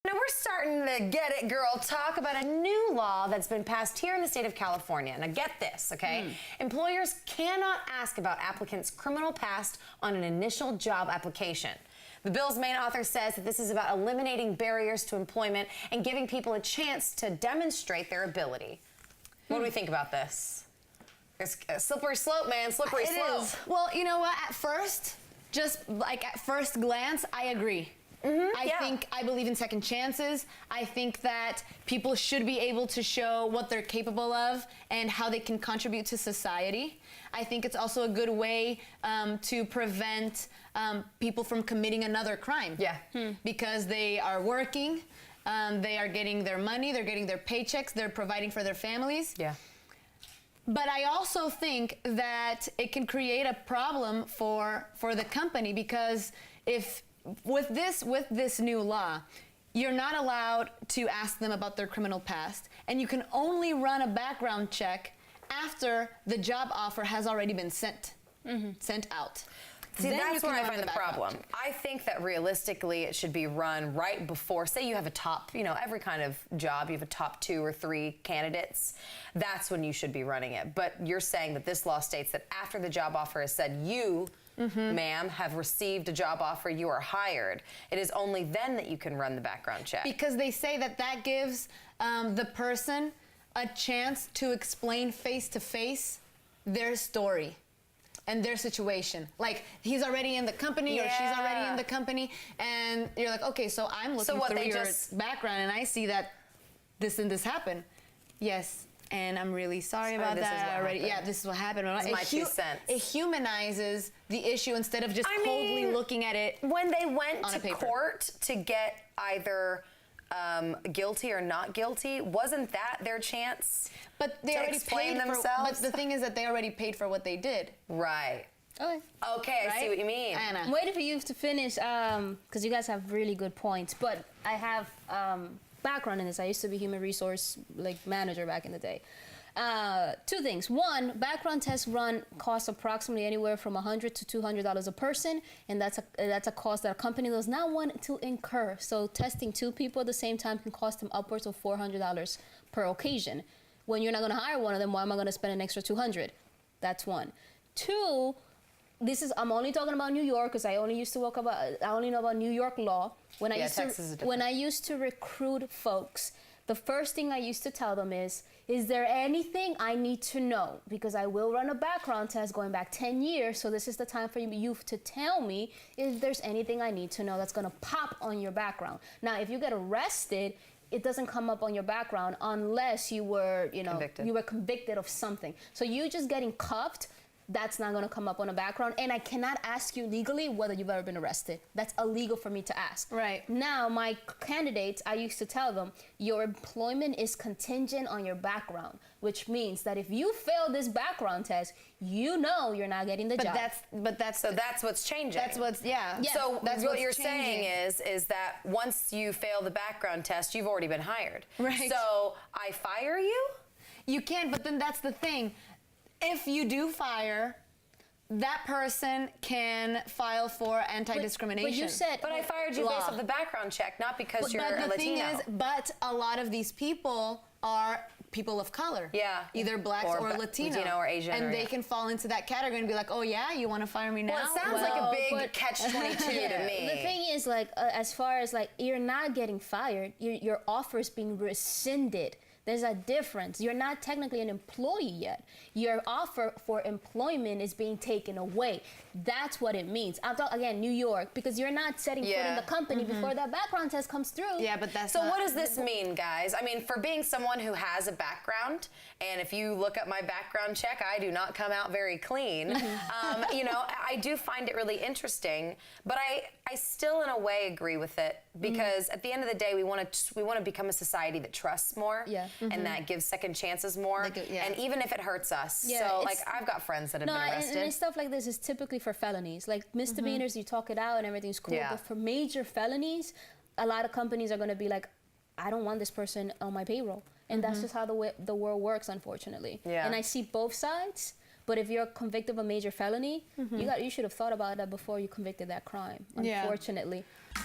Now we're starting to get it, girl. Talk about a new law that's been passed here in the state of California. Now get this, okay? Employers cannot ask about applicants' criminal past on an initial job application. The bill's main author says that this is about eliminating barriers to employment and giving people a chance to demonstrate their ability. What do we think about this? It's a slippery slope, man. Slippery slope. It is. Well, you know what? At first, just like at first glance, I agree. I believe in second chances. I think that people should be able to show what they're capable of and how they can contribute to society. I think it's also a good way to prevent people from committing another crime. Yeah. Because they are working, they are getting their money, they're getting their paychecks, they're providing for their families. Yeah. But I also think that it can create a problem for the company, because if with this new law, you're not allowed to ask them about their criminal past, and you can only run a background check after the job offer has already been sent out. See, that's where I find the problem. I think that realistically it should be run right before, say you have a top, you know, every kind of job, you have a top 2 or 3 candidates. That's when you should be running it. But you're saying that this law states that after the job offer is said, you, ma'am, have received a job offer, you are hired. It is only then that you can run the background check. Because they say that that gives the person a chance to explain face to face their story and their situation. Like, he's already in the company or she's already in the company, and you're like, okay, so I'm looking through your background and I see that this and this happened. Yes, and I'm really sorry about that already. Yeah, this is what happened. It's my 2 cents. It humanizes the issue instead of just coldly looking at it. When they went to court to get either guilty or not guilty, wasn't that their chance? But they already paid themselves. But the thing is that they already paid for what they did. Right. Okay. Okay, I see what you mean. Anna. I'm waiting for you to finish, because you guys have really good points. But I have background in this. I used to be human resource manager back in the day. 2 things. One, background tests cost approximately anywhere from $100 to $200 a person, and that's a cost that a company does not want to incur. So testing 2 people at the same time can cost them upwards of $400 per occasion. When you're not going to hire one of them, why am I going to spend an extra $200? That's 1. 2, I'm only talking about New York because I only know about New York law. When I used to recruit folks, the first thing I used to tell them is there anything I need to know? Because I will run a background test going back 10 years, so this is the time for you to tell me if there's anything I need to know that's gonna pop on your background. Now, if you get arrested, it doesn't come up on your background unless you were, convicted of something. So you just getting cuffed, that's not going to come up on a background, and I cannot ask you legally whether you've ever been arrested. That's illegal for me to ask. Right. Now, my candidates, I used to tell them, your employment is contingent on your background, which means that if you fail this background test, you know you're not getting the job. So that's what's changing. That's what's, So that's what you're saying is that once you fail the background test, you've already been hired. Right. So I fire you? You can, but then that's the thing. If you do fire, that person can file for anti-discrimination. But you said, but I fired you based off the background check, not because you're a Latino. But the thing is, a lot of these people are people of color. Yeah. Either blacks or Latino or Asian. And they can fall into that category and be like, oh yeah, you want to fire me now? Well, it sounds like a big catch-22 to me. The thing is, as far as you're not getting fired, your offer is being rescinded. There's a difference. You're not technically an employee yet. Your offer for employment is being taken away. That's what it means. I'm talking, again, New York, because you're not setting foot in the company before that background test comes through. Yeah, but that's So what does this mean, guys? I mean, for being someone who has a background, and if you look at my background check, I do not come out very clean. I do find it really interesting, but I still, in a way, agree with it, because at the end of the day, we want to become a society that trusts more. Yeah. And that gives second chances more, and even if it hurts us. Yeah, so, I've got friends that have been arrested. And stuff like this is typically for felonies. Like misdemeanors, you talk it out and everything's cool. Yeah. But for major felonies, a lot of companies are going to be like, I don't want this person on my payroll. And that's just how the world works, unfortunately. Yeah. And I see both sides. But if you're convicted of a major felony, you should have thought about that before you convicted that crime, unfortunately. Yeah.